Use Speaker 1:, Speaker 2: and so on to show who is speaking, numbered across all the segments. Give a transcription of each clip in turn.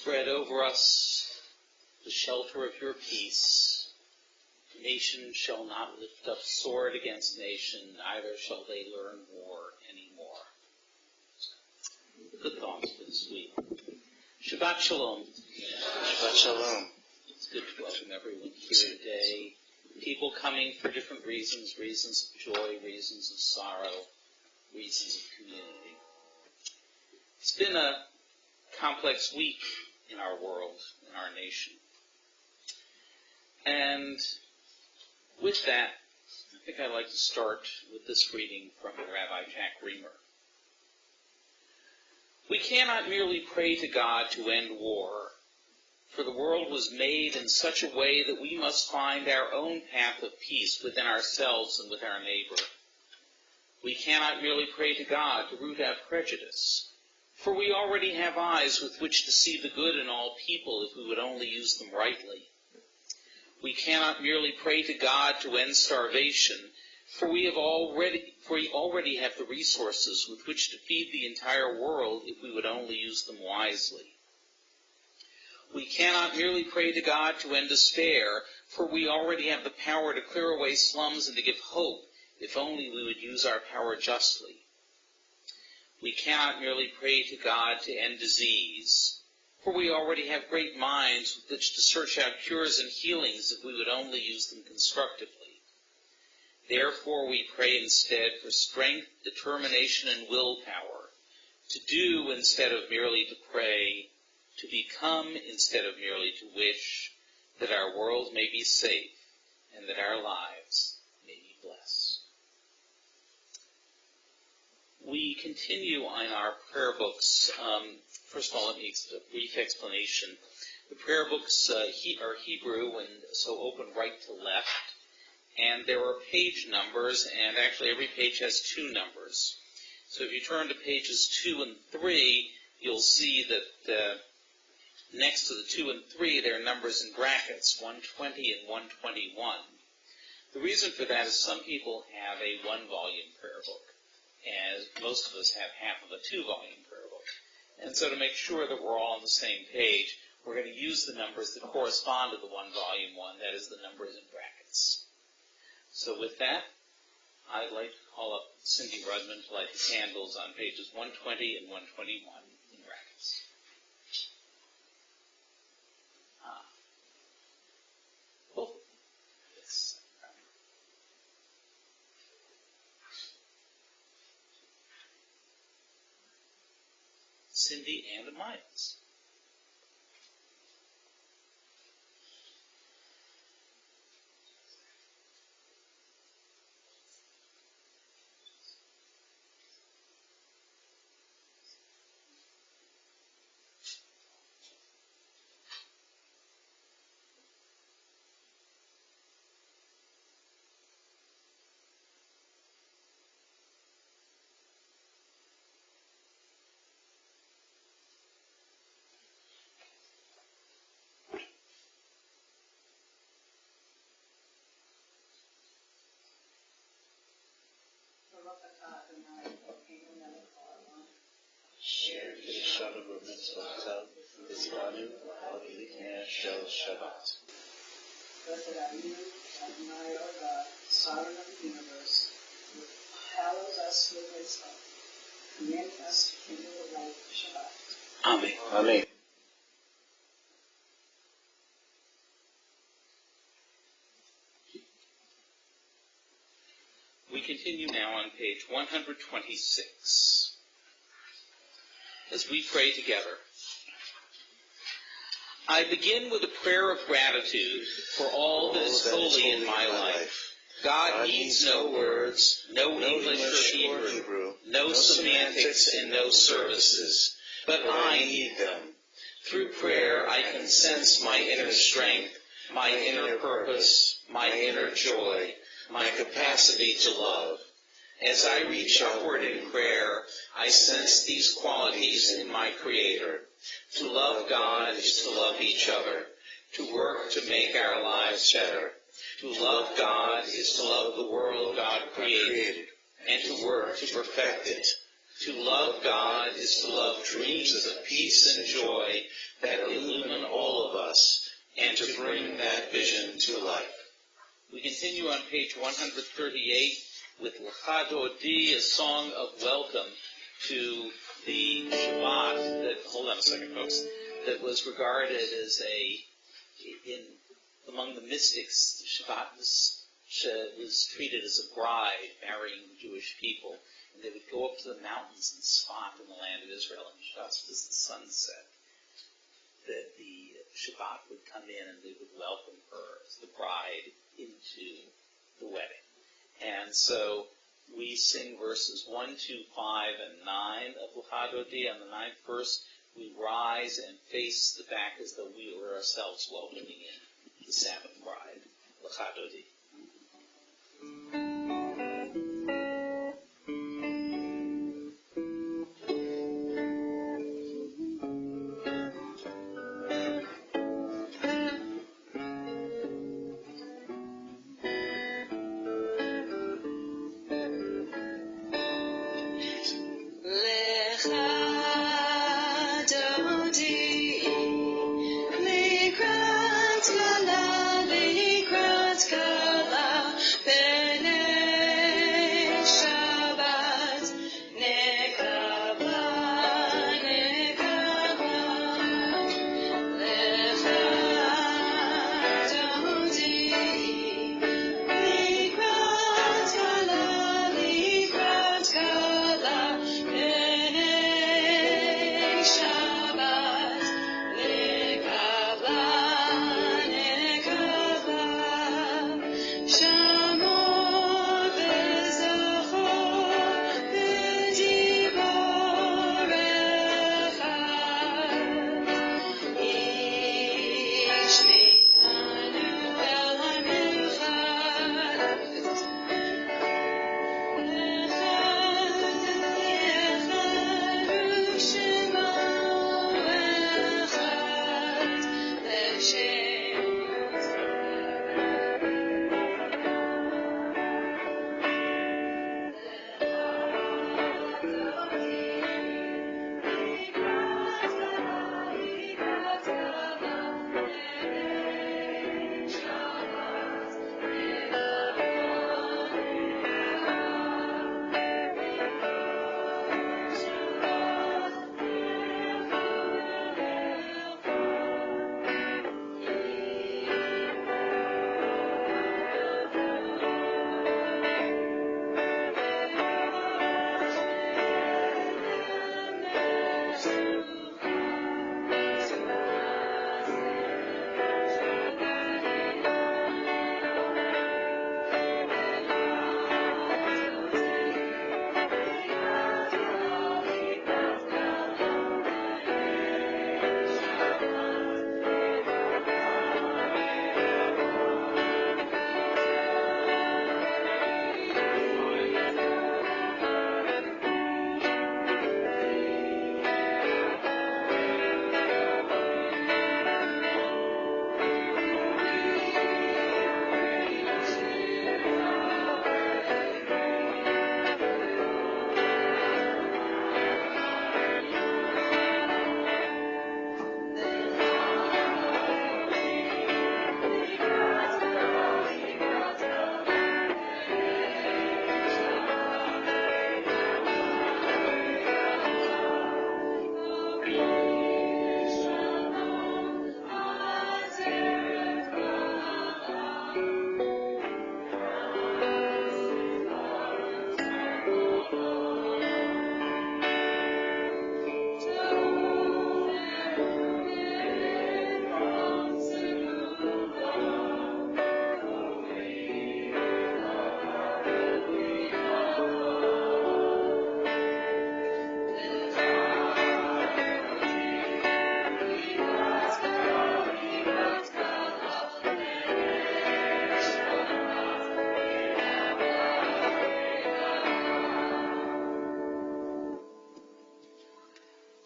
Speaker 1: Spread over us the shelter of your peace. Nation shall not lift up sword against nation, neither shall they learn war anymore. Good thoughts for this week. Shabbat Shalom.
Speaker 2: Shabbat Shalom.
Speaker 1: It's good to welcome everyone here today. People coming for different reasons of joy, reasons of sorrow, reasons of community. It's been a complex week in our world, in our nation. And with that, I think I'd like to start with this reading from Rabbi Jack Reamer. We cannot merely pray to God to end war, for the world was made in such a way that we must find our own path of peace within ourselves and with our neighbor. We cannot merely pray to God to root out prejudice, for we already have eyes with which to see the good in all people if we would only use them rightly. We cannot merely pray to God to end starvation, for we already have the resources with which to feed the entire world if we would only use them wisely. We cannot merely pray to God to end despair, for we already have the power to clear away slums and to give hope, if only we would use our power justly. We cannot merely pray to God to end disease, for we already have great minds with which to search out cures and healings if we would only use them constructively. Therefore we pray instead for strength, determination, and willpower, to do instead of merely to pray, to become instead of merely to wish, that our world may be safe and that our lives may be blessed. We continue on our prayer books. First of all, let me give a brief explanation. The prayer books are Hebrew and so open right to left. And there are page numbers, and actually every page has two numbers. So if you turn to pages 2 and 3, you'll see that next to the 2 and 3, there are numbers in brackets, 120 and 121. The reason for that is some people have a one-volume prayer book, as most of us have half of a two-volume prayer book. And so to make sure that we're all on the same page, we're going to use the numbers that correspond to the one-volume one, that is the numbers in brackets. So with that, I'd like to call up Cindy Rudman to light the candles on pages 120 and 121 in brackets. Yes. Cindy and Miles.
Speaker 2: Share the Shabbat of Mitzvah, Israelu, Al-Ilikner, Shel Shabbat.
Speaker 3: Blessed are you, Adonai our God, Sovereign of the universe, who hallows us with mitzvah. Command us to kindle the light of Shabbat.
Speaker 1: Amen.
Speaker 2: Amen.
Speaker 1: We continue now on page 126 as we pray together. I begin with a prayer of gratitude for all that is holy in my life. God needs no words, no English or Hebrew, no semantics and no services, but I need them. Through prayer I can sense my inner strength, my inner purpose, my inner joy, my capacity to love. As I reach upward in prayer, I sense these qualities in my Creator. To love God is to love each other, to work to make our lives better. To love God is to love the world God created, and to work to perfect it. To love God is to love dreams of peace and joy,
Speaker 2: that illumine all of us, and to bring that vision to life.
Speaker 1: We continue on page 138 with Lecha Dodi, a song of welcome to the Shabbat that, hold on a second, folks, that was regarded as among the mystics, Shabbat was treated as a bride marrying Jewish people. And they would go up to the mountains and spot in the land of Israel, and just as the sun set, that the Shabbat would come in and they would welcome her as the bride into the wedding. And so we sing verses 1, 2, 5, and 9 of Lecha Dodi. On the 9th verse, we rise and face the back as though we were ourselves welcoming in the Sabbath bride. Lecha Dodi.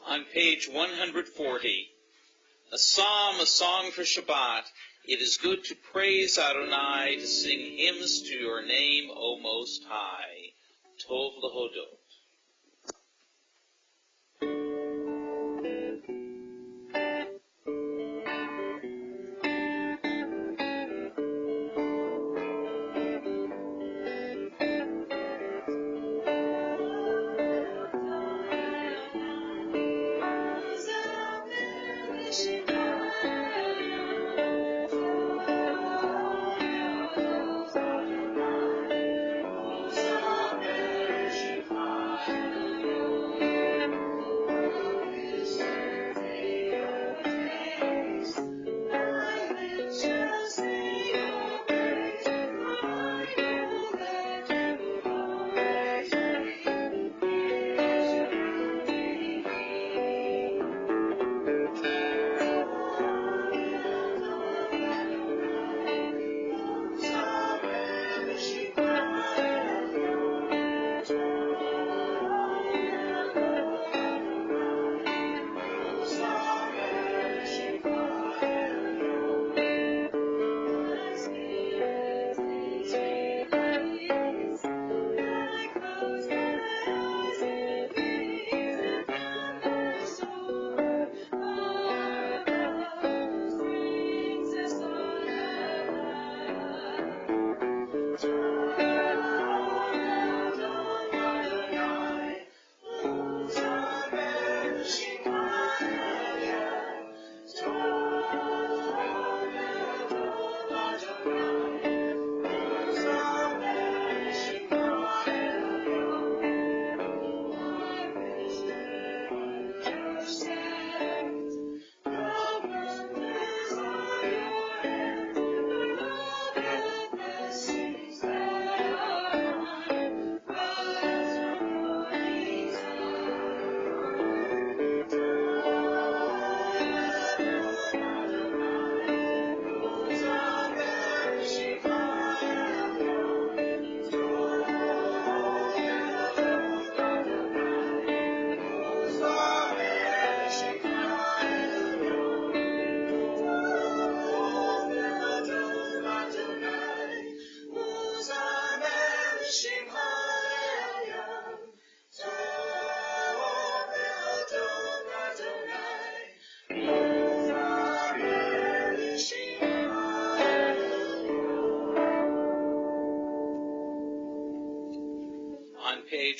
Speaker 1: On page 140, a psalm, a song for Shabbat. It is good to praise Adonai, to sing hymns to your name, O Most High. Tov lehodot.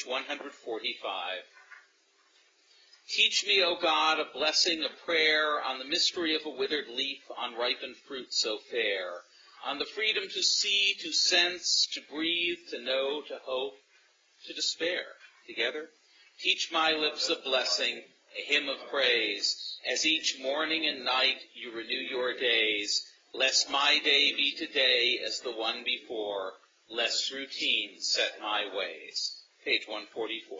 Speaker 1: page 145. Teach me, O God, a blessing, a prayer, on the mystery of a withered leaf, on ripened fruit so fair, on the freedom to see, to sense, to breathe, to know, to hope, to despair. Together, teach my lips a blessing, a hymn of praise, as each morning and night you renew your days, lest my day be today as the one before, lest routine set my ways. Page 144.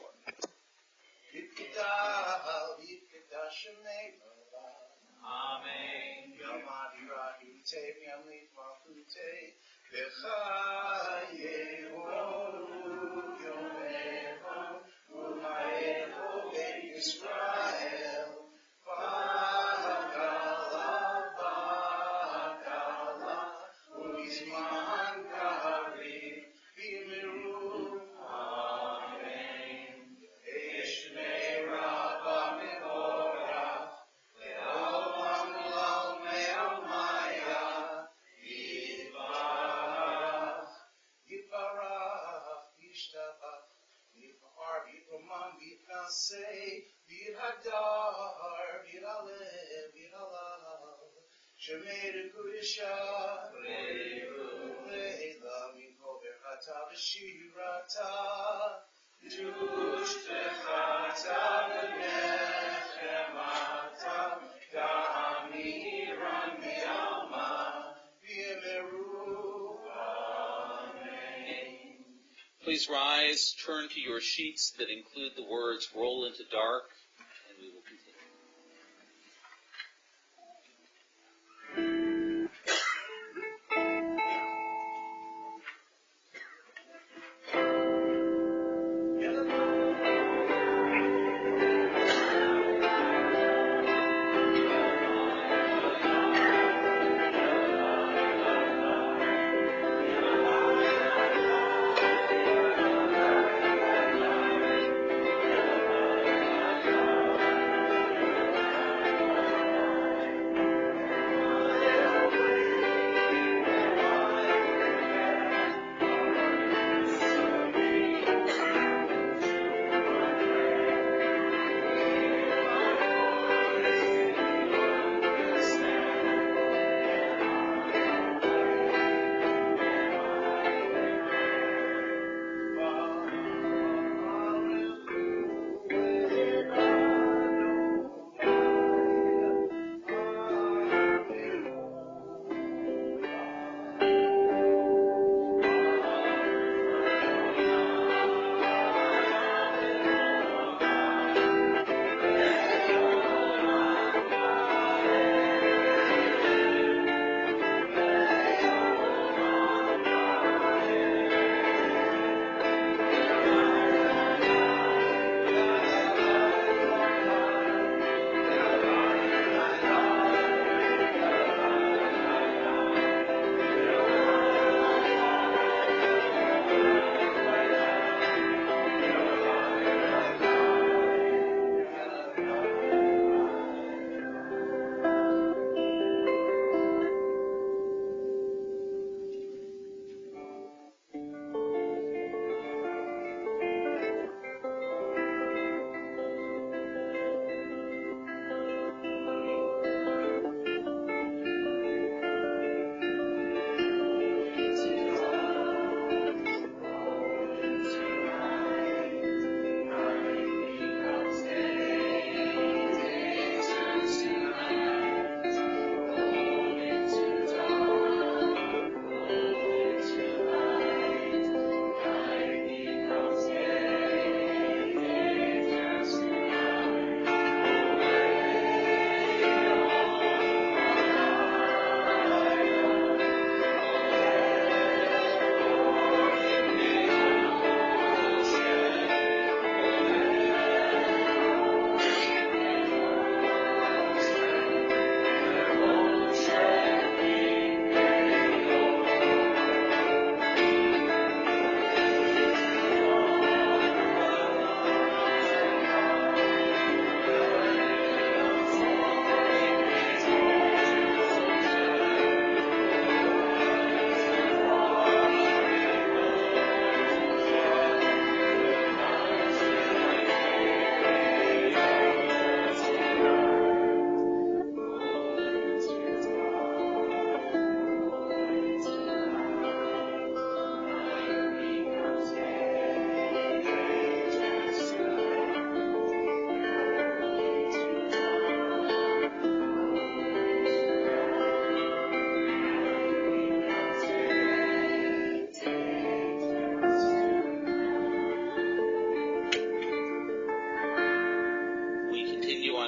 Speaker 2: Amen.
Speaker 1: Please rise, turn to your sheets that include the words "roll into dark," and we will continue.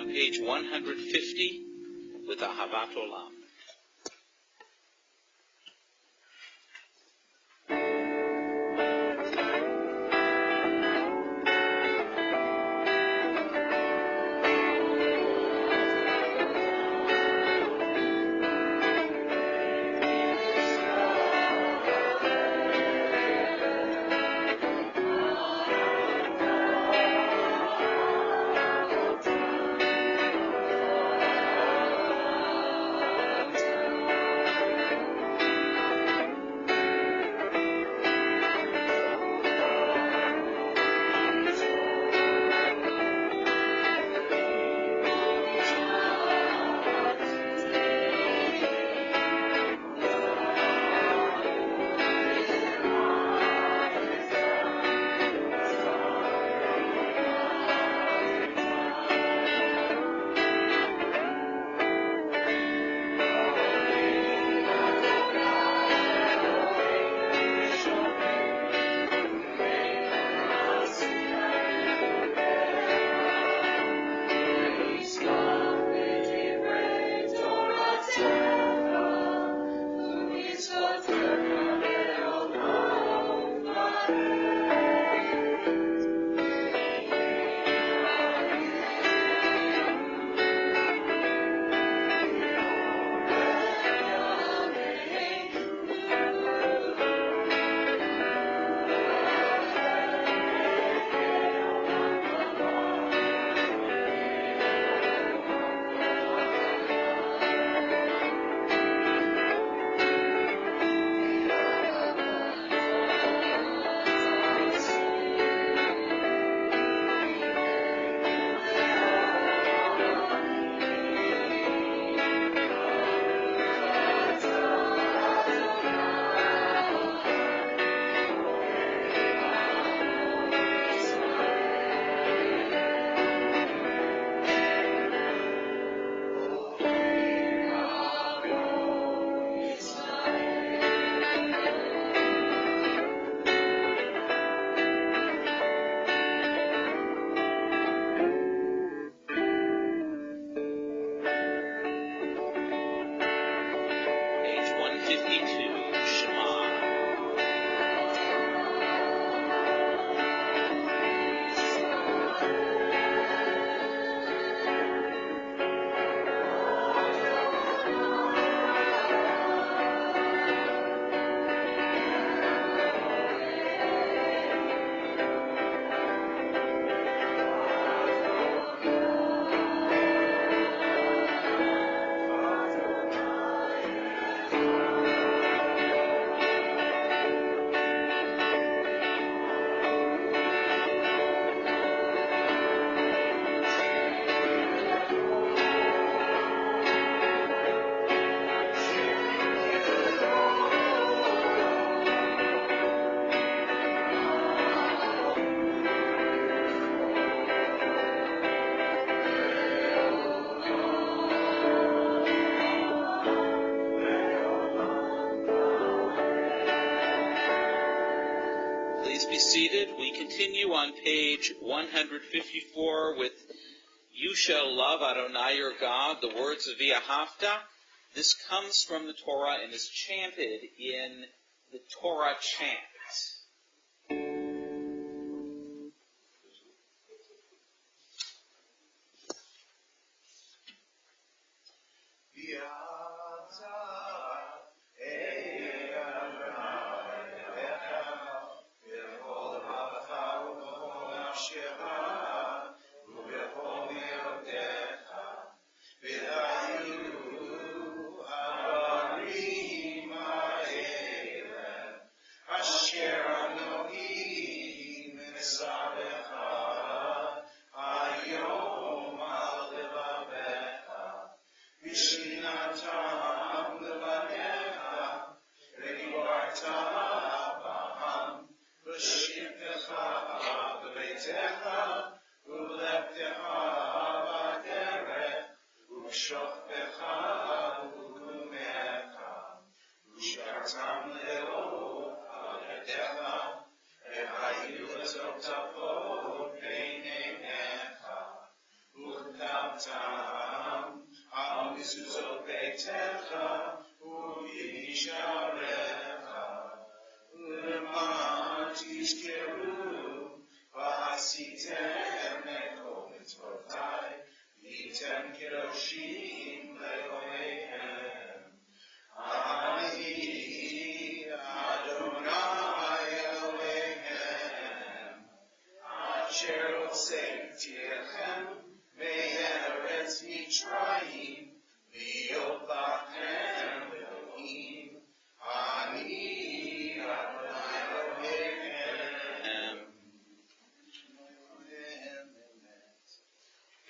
Speaker 1: on page 150 with Ahavat Olam. We continue on page 154 with You Shall Love Adonai Your God, the words of V'ahavta. This comes from the Torah and is chanted in the Torah chant.
Speaker 2: Hashem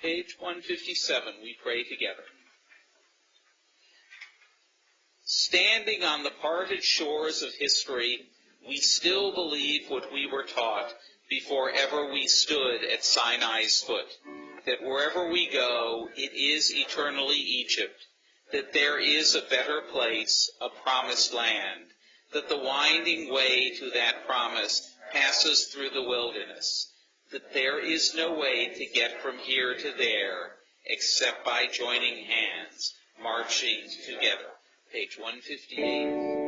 Speaker 1: Page 157, we pray together. Standing on the parted shores of history, we still believe what we were taught before ever we stood at Sinai's foot, that wherever we go, it is eternally Egypt, that there is a better place, a promised land, that the winding way to that promise passes through the wilderness, that there is no way to get from here to there except by joining hands, marching together. Page 158.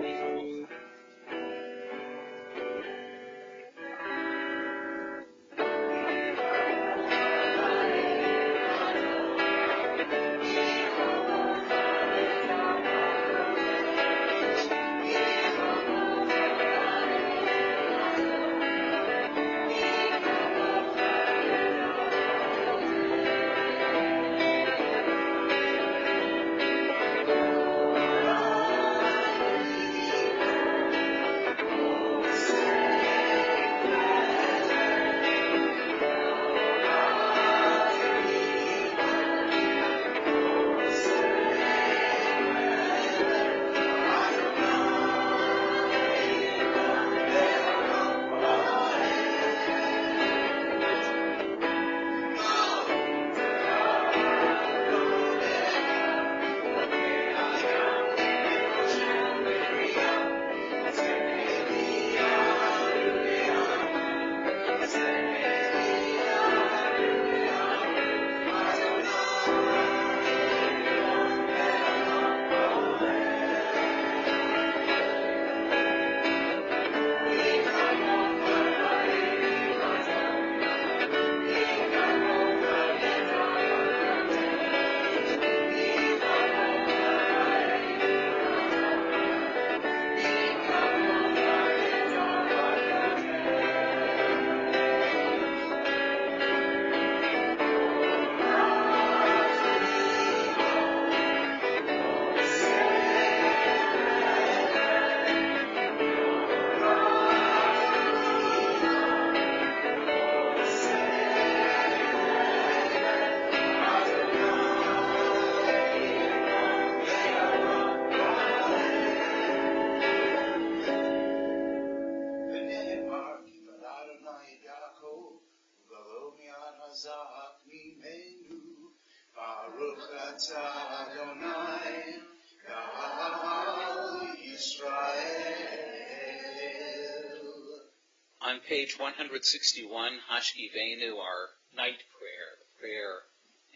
Speaker 1: On page 161, Hashkivenu, our night prayer, the prayer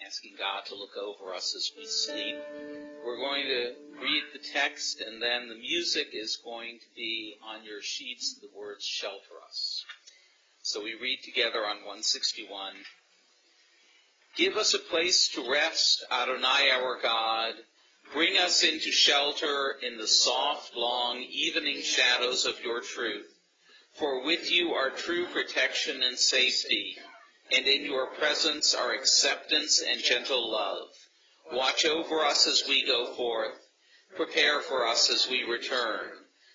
Speaker 1: asking God to look over us as we sleep. We're going to read the text, and then the music is going to be on your sheets, the words "shelter us." So we read together on 161. Give us a place to rest, Adonai our God. Bring us into shelter in the soft, long, evening shadows of your truth. For with you are true protection and safety, and in your presence are acceptance and gentle love. Watch over us as we go forth. Prepare for us as we return.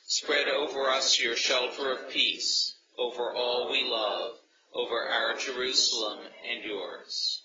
Speaker 1: Spread over us your shelter of peace, over all we love, over our Jerusalem and yours.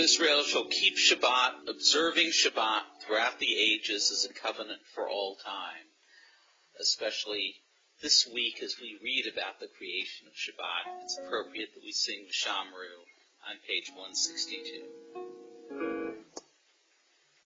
Speaker 1: Israel shall keep Shabbat, observing Shabbat throughout the ages as a covenant for all time, especially this week as we read about the creation of Shabbat. It's appropriate that we sing the Shamru on page 162.